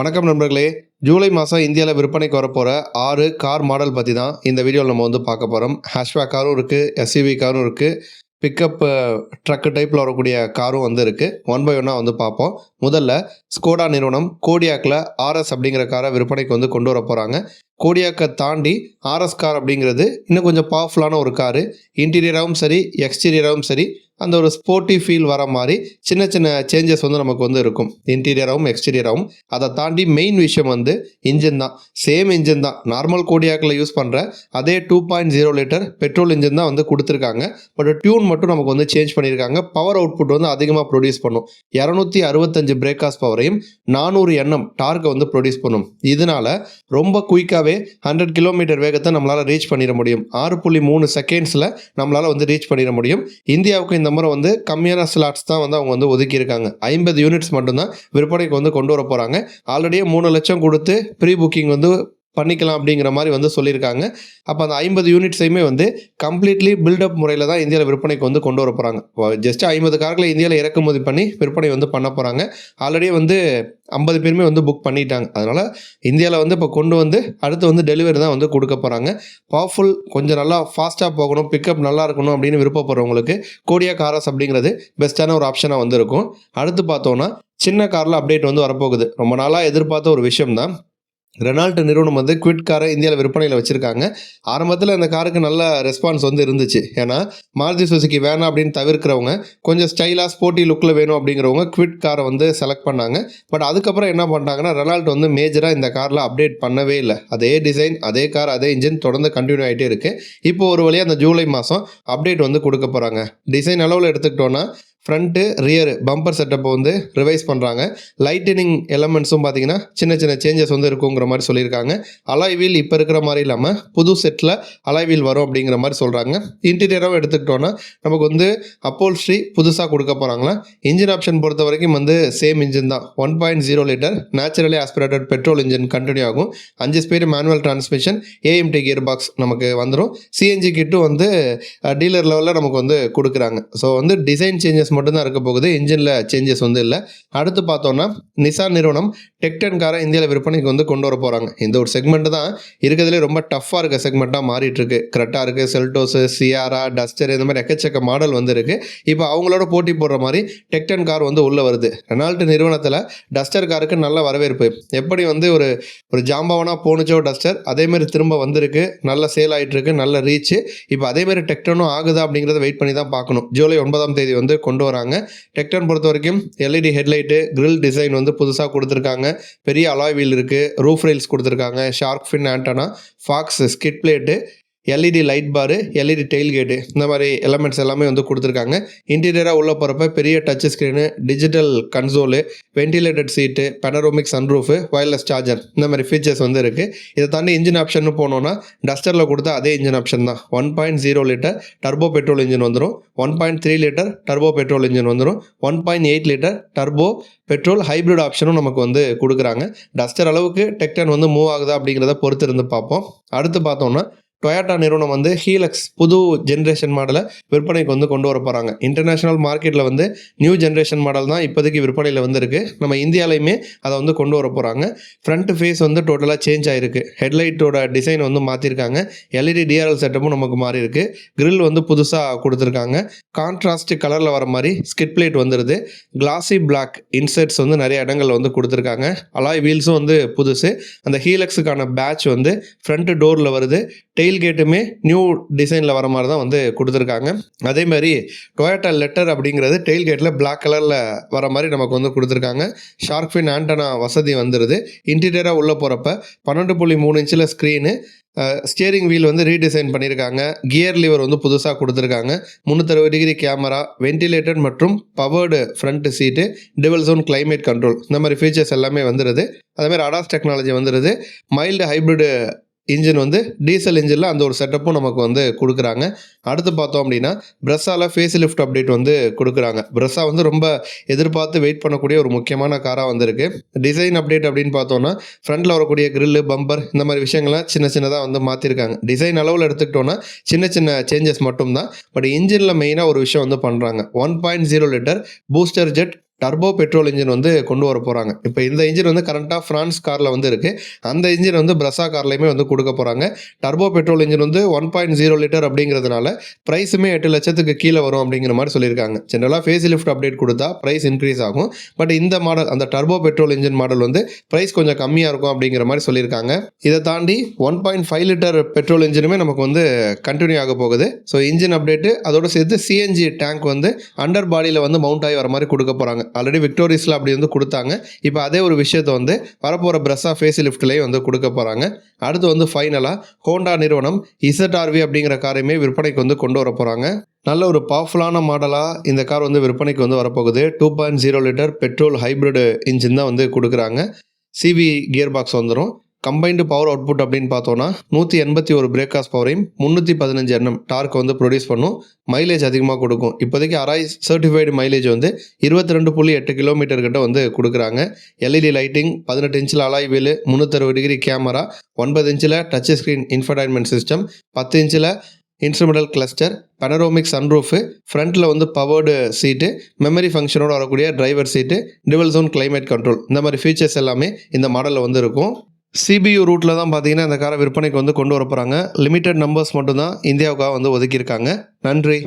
வணக்கம் நண்பர்களே. ஜூலை மாதம் இந்தியாவில் விற்பனைக்கு வரப்போகிற 6 கார் மாடல் பற்றி தான் இந்த வீடியோவில் நம்ம பார்க்க போகிறோம். ஹேஷ்பேக் காரும் இருக்குது, எஸ்யூவி காரும் இருக்குது, பிக்கப் ட்ரக்கு டைப்பில் வரக்கூடிய காரும் இருக்குது. ஒன் பை ஒன்னாக பார்ப்போம். முதல்ல ஸ்கோடா நிறுவனம் கோடியாக்கில் ஆர்எஸ் அப்படிங்கிற காரை விற்பனைக்கு கொண்டு வர போகிறாங்க. கோடியாக்கை தாண்டி ஆர்எஸ் கார் அப்படிங்கிறது இன்னும் கொஞ்சம் பவர்ஃபுல்லான ஒரு காரு. இன்டீரியராகவும் சரி, எக்ஸ்டீரியராகவும் சரி, அந்த ஒரு ஸ்போர்ட்டி ஃபீல் வர மாதிரி சின்ன சின்ன சேஞ்சஸ் நமக்கு இருக்கும். இன்டீரியராகவும் எக்ஸ்டீரியராகவும். அதை தாண்டி மெயின் விஷயம் இன்ஜின் தான். சேம் இன்ஜின் தான். நார்மல் கோடியாக்கில் யூஸ் பண்ணுற அதே 2.0 லிட்டர் பெட்ரோல் இன்ஜின் தான் கொடுத்துருக்காங்க. பட் டியூன் மட்டும் நமக்கு சேஞ்ச் பண்ணியிருக்காங்க. பவர் அவுட்புட் அதிகமாக ப்ரொடியூஸ் பண்ணும். 265 பிரேக் ஹார்ஸ் பவரையும் 400 Nm டார்க்கை ப்ரொடியூஸ் பண்ணும். இதனால ரொம்ப குயிக்காகவே 100 கிலோமீட்டர் வேகத்தை நம்மளால் ரீச் பண்ணிட முடியும். 6.3 செகண்ட்ஸில் நம்மளால் ரீச் பண்ணிட முடியும். இந்தியாவுக்கு இந்த முறை கம்மியான ஸ்லாட்ஸ் தான் அவங்க ஒதுக்கியிருக்காங்க. 50 யூனிட்ஸ் மட்டும்தான் விற்பனைக்கு கொண்டு வர போகிறாங்க. ஆல்ரெடியே 3 லட்சம் கொடுத்து ப்ரீ புக்கிங் பண்ணிக்கலாம் அப்படிங்கிற மாதிரி சொல்லியிருக்காங்க. அப்போ அந்த 50 யூனிட்ஸையுமே கம்ப்ளீட்லி பில்டப் முறையில் தான் இந்தியாவில் விற்பனைக்கு கொண்டு வர போகிறாங்க. ஜஸ்ட் 50 கார்களை இந்தியாவில் இறக்குமதி பண்ணி விற்பனை பண்ண போகிறாங்க. ஆல்ரெடி 50 பேருமே புக் பண்ணிட்டாங்க. அதனால் இந்தியாவில் இப்போ கொண்டு அடுத்து டெலிவரி தான் கொடுக்க போகிறாங்க. பவர்ஃபுல், கொஞ்சம் நல்லா ஃபாஸ்ட்டாக போகணும், பிக்கப் நல்லா இருக்கணும் அப்படின்னு விருப்பப்படுறவங்களுக்கு கோடியாக் ஆர்எஸ் அப்படிங்கிறது பெஸ்ட்டான ஒரு ஆப்ஷனாக இருக்கும். அடுத்து பார்த்தோன்னா சின்ன காரில் அப்டேட் வரப்போகுது. ரொம்ப நாளாக எதிர்பார்த்த ஒரு விஷயம் தான். ரெனால்ட் நிறுவனம் குவிட் காரை இந்தியாவில் விற்பனையில் வச்சுருக்காங்க. ஆரம்பத்தில் அந்த காருக்கு நல்ல ரெஸ்பான்ஸ் இருந்துச்சு. ஏன்னா மாருதி சுசுகி வேணாம் அப்படின்னு தவிர்க்கிறவங்க, கொஞ்சம் ஸ்டைலாக ஸ்போர்ட்டி லுக்கில் வேணும் அப்படிங்கிறவங்க குவிட் காரை செலக்ட் பண்ணாங்க. பட் அதுக்கப்புறம் என்ன பண்ணிட்டாங்கன்னா, ரெனால்ட் மேஜராக இந்த காரில் அப்டேட் பண்ணவே இல்லை. அதே டிசைன், அதே கார், அதே இன்ஜின் தொடர்ந்து கண்டினியூ ஆகிட்டே இருக்குது. இப்போ ஒரு வழியாக அந்த ஜூலை மாதம் அப்டேட் கொடுக்க போகிறாங்க. டிசைன் அளவில் எடுத்துக்கிட்டோன்னா ஃப்ரண்ட்டு ரியரு பம்பர் செட்டப்பை ரிவைஸ் பண்ணுறாங்க. லைட்டனிங் எலமெண்ட்ஸும் பார்த்திங்கன்னா சின்ன சின்ன சேஞ்சஸ் இருக்குங்கிற மாதிரி சொல்லியிருக்காங்க. அலாய் வீல் இப்போ இருக்கிற மாதிரி இல்லாமல் புது செட்டில் அலாய் வீல் வரும் அப்படிங்கிற மாதிரி சொல்கிறாங்க. இன்டீரியராகவும் எடுத்துக்கிட்டோன்னா நமக்கு அப்போல்ஸ்ட்ரி புதுசாக கொடுக்க போகிறாங்களா. இன்ஜின் ஆப்ஷன் பொறுத்த வரைக்கும் சேம் இன்ஜின் தான். 1.0 litre naturally aspirated petrol engine continue ஆகும். 5 speed manual transmission, AMD gear box நமக்கு வந்துடும். சிஎன்ஜி கிட்டும் டீலர் லெவலில் நமக்கு கொடுக்குறாங்க. ஸோ டிசைன் சேஞ்சஸ் மட்டும்தான் இருக்க போகுது. இன்ஜினில் சேஞ்சஸ் இல்லை. அடுத்து பார்த்தோன்னா நிசான் நிறுவனம் டெக்10 காரை இந்தியாவில் விற்பனைக்கு கொண்டு வர போகிறாங்க. இந்த ஒரு செக்மெண்ட் தான் இருக்கிறதுலே ரொம்ப டஃப்பாக இருக்க செக்மெண்ட்டாக மாறிட்டு இருக்கு. கிரெட்டா இருக்குது, செல்டோஸு, சியாரா, டஸ்டர், இந்த மாதிரி எக்கச்சக்க மாடல் இருக்குது. இப்போ அவங்களோட போட்டி போடுற மாதிரி டெக்10 கார் உள்ளே வருது. ரெனால்ட் நிறுவனத்தில் டஸ்டர் காருக்கு நல்ல வரவேற்பு. எப்படி ஒரு ஜாம்பவனாக போணுச்சோ டஸ்டர், அதேமாதிரி திரும்ப வந்திருக்கு. நல்ல சேல் ஆகிட்டு இருக்கு, நல்ல ரீச்சு. இப்போ அதேமாதிரி டெக்10 ஆகுதா அப்படிங்கிறத வெயிட் பண்ணி தான் பார்க்கணும். ஜூலை 9ஆம் தேதி கொண்டு வராங்க. டெக்10 பொறுத்த வரைக்கும் எல்இடி ஹெட்லைட்டு, கிரில் டிசைன் புதுசாக கொடுத்துருக்காங்க. பெரிய அலாய் வீல் இருக்குது, ரூஃப் ரெயில்ஸ் கொடுத்துருக்காங்க, shark fin antenna, faux skid plate, LED light பாரு, எல்இடி டெயில் கேட்டு, இந்த மாதிரி எலமெண்ட்ஸ் எல்லாமே கொடுத்துருக்காங்க. இன்டீரியராக உள்ள போகிறப்ப பெரிய touch screen, digital console, ventilated seat, panoramic sunroof, wireless charger, இந்த மாதிரி ஃபீச்சர்ஸ் இருக்குது. இதை தாண்டி இன்ஜின் ஆப்ஷன் போனோன்னா டஸ்டரில் கொடுத்தா அதே இன்ஜின் ஆப்ஷன் தான். 1.0 லிட்டர் டர்போ பெட்ரோல் இன்ஜின் வந்துடும். 1.3 லிட்டர் டர்போ பெட்ரோல் இன்ஜின் வந்துடும். 1.8 லிட்டர் டர்போ பெட்ரோல் ஹைப்ரிட் ஆப்ஷனும் நமக்கு கொடுக்குறாங்க. டஸ்டர் அளவுக்கு டெக்10 மூவ் ஆகுதா அப்படிங்கிறத பொறுத்து இருந்து பார்ப்போம். அடுத்து பார்த்தோம்னா டொயாட்டா நிறுவனம் ஹீலக்ஸ் புது ஜென்ரேஷன் மாடலை விற்பனைக்கு கொண்டு வர போகிறாங்க. இன்டர்நேஷ்னல் மார்க்கெட்டில் நியூ ஜென்ரேஷன் மாடல் தான் இப்போதைக்கு விற்பனையில் இருக்குது. நம்ம இந்தியாலையுமே அதை கொண்டு வர போகிறாங்க. ஃப்ரண்ட் ஃபேஸ் டோட்டலாக சேஞ்ச் ஆகிருக்கு. ஹெட்லைட்டோட டிசைன் மாற்றிருக்காங்க. எல்இடி டிஆர்எல் செட்டப்பும் நமக்கு மாறி இருக்குது. கிரில் புதுசாக கொடுத்துருக்காங்க. கான்ட்ராஸ்ட் கலரில் வர மாதிரி ஸ்கிட் பிளேட் வந்துடுது. கிளாசி பிளாக் இன்செர்ட்ஸ் நிறைய இடங்களில் கொடுத்துருக்காங்க. அலாய் வீல்ஸும் புதுசு. அந்த ஹீலக்ஸுக்கான பேட்ச் ஃப்ரண்ட் டோரில் வருது. டெயில் கேட்டுமே நியூ டிசைனில் வர மாதிரி தான் கொடுத்துருக்காங்க. அதே மாதிரி டொயாட்டா லெட்டர் அப்படிங்கிறது டெயில் கேட்டில் பிளாக் கலரில் வர மாதிரி நமக்கு கொடுத்துருக்காங்க. ஷார்க் ஃபின் ஆண்டனா வசதி வந்துடுது. இன்டீரியராக உள்ளே போகிறப்ப 12.3 இன்ச்சில் ஸ்க்ரீனு, ஸ்டியரிங் வீல் ரீடிசைன் பண்ணியிருக்காங்க. கியர் லிவர் புதுசாக கொடுத்துருக்காங்க. 360 டிகிரி கேமரா, வென்டிலேட்டட் மற்றும் பவர்டு ஃப்ரண்ட் சீட்டு, டிவல் ஜோன் கிளைமேட் கண்ட்ரோல், இந்த மாதிரி ஃபீச்சர்ஸ் எல்லாமே வந்துடுது. அதேமாதிரி அடாஸ் டெக்னாலஜி வந்துடுது. மைல்டு ஹைப்ரிடு இன்ஜின் டீசல் இன்ஜினில் அந்த ஒரு செட்டப்பும் நமக்கு கொடுக்குறாங்க. அடுத்து பார்த்தோம் அப்படின்னா பிரஸ்ஸாவில் ஃபேஸ் லிஃப்ட் அப்டேட் கொடுக்குறாங்க. பிரஸ்ஸா ரொம்ப எதிர்பார்த்து வெயிட் பண்ணக்கூடிய ஒரு முக்கியமான காராக வந்திருக்கு. டிசைன் அப்டேட் அப்படின்னு பார்த்தோன்னா ஃப்ரண்ட்டில் வரக்கூடிய கிரில்லு, பம்பர், இந்த மாதிரி விஷயங்கள்லாம் சின்ன சின்னதாக மாற்றிருக்காங்க. டிசைன் அளவில் எடுத்துக்கிட்டோன்னா சின்ன சின்ன சேஞ்சஸ் மட்டும்தான். பட் இன்ஜினில் மெயினாக ஒரு விஷயம் பண்ணுறாங்க. 1.0 litre booster jet turbo petrol engine வந்து கொண்டு வர போகிறாங்க. இப்போ இந்த இன்ஜின் வந்து கரண்ட்டாக ஃப்ரான்ஸ் காரில் வந்து இருக்குது. அந்த இன்ஜின் வந்து பிரசா கார்லையுமே வந்து கொடுக்க போகிறாங்க. டர்போ பெட்ரோல் இன்ஜின் வந்து 1.0 லிட்டர் அப்படிங்கிறதுனால ப்ரைஸுமே 8 லட்சத்துக்கு கீழே வரும் அப்படிங்கிற மாதிரி சொல்லியிருக்காங்க. ஜென்ரலாக ஃபேஸ் லிஃப்ட் அப்டேட் கொடுத்தா ப்ரைஸ் இன்க்ரீஸ் ஆகும். பட் இந்த மாடல் அந்த டர்போ பெட்ரோல் இன்ஜின் மாடல் வந்து ப்ரைஸ் கொஞ்சம் கம்மியாக இருக்கும் அப்படிங்கிற மாதிரி சொல்லியிருக்காங்க. இதை தாண்டி 1.5 லிட்டர் பெட்ரோல் இன்ஜினுமே நமக்கு வந்து கண்டினியூ ஆக போகுது. ஸோ இன்ஜின் அப்டேட்டு அதோட சேர்த்து சிஎன்ஜி டேங்க் வந்து அண்டர் பாடியில் வந்து மவுண்ட் ஆகி வர மாதிரி கொடுக்க போகிறாங்க. ஆல்ரெடி விக்டோரிஸில் அப்படி வந்து கொடுத்தாங்க. இப்போ அதே ஒரு விஷயத்தை வந்து வரப்போகிற பிரஸ்ஸா ஃபேஸ் லிஃப்ட்லேயே வந்து கொடுக்க போகிறாங்க. அடுத்து வந்து ஃபைனலாக ஹோண்டா நிறுவனம் ZR-V அப்படிங்கிற காரையுமே விற்பனைக்கு வந்து கொண்டு வர போகிறாங்க. நல்ல ஒரு பவர்ஃபுல்லான மாடலாக இந்த கார் வந்து விற்பனைக்கு வந்து வரப்போகுது. 2.0 லிட்டர் பெட்ரோல் ஹைப்ரிட் இன்ஜின் தான் வந்து கொடுக்குறாங்க. சிவி கியர் பாக்ஸ் வந்துடும். கம்பைன்டு பவர் அவுட்புட் அப்படின்னு பார்த்தோன்னா 181 பிரேக் ஹார்ஸ் பவரையும் 315 Nm டார்க் வந்து ப்ரொடியூஸ் பண்ணும். மைலேஜ் அதிகமாக கொடுக்கும். இப்போதைக்கு அராய் சர்டிஃபைடு மைலேஜ் வந்து 22.8 கிலோமீட்டர் கிட்ட வந்து கொடுக்குறாங்க. LED லைட்டிங், 18 இன்ச்சில் அலாய் வீலு, 360 டிகிரி கேமரா, 9 இன்ச்சில் டச் ஸ்க்ரீன் இன்ஃபர்டைன்மெண்ட் சிஸ்டம், 10 இன்ச்சில் இன்ஸ்ட்ருமெண்டல் கிளஸ்டர், பனரோமிக் சன்ரூஃபு, ஃப்ரண்ட்டில் வந்து பவர்டு சீட்டு, மெமரி ஃபங்க்ஷனோட வரக்கூடிய driver seat, dual zone climate control, இந்த மாதிரி ஃபீச்சர்ஸ் எல்லாமே இந்த மாடலில் வந்து இருக்கும். CBU ரூட்டில் தான் பார்த்தீங்கன்னா இந்த காரை விற்பனைக்கு வந்து கொண்டு வர போகிறாங்க. லிமிட்டட் நம்பர்ஸ் மட்டும்தான் இந்தியாவுக்காக வந்து ஒதுக்கியிருக்காங்க. நன்றி.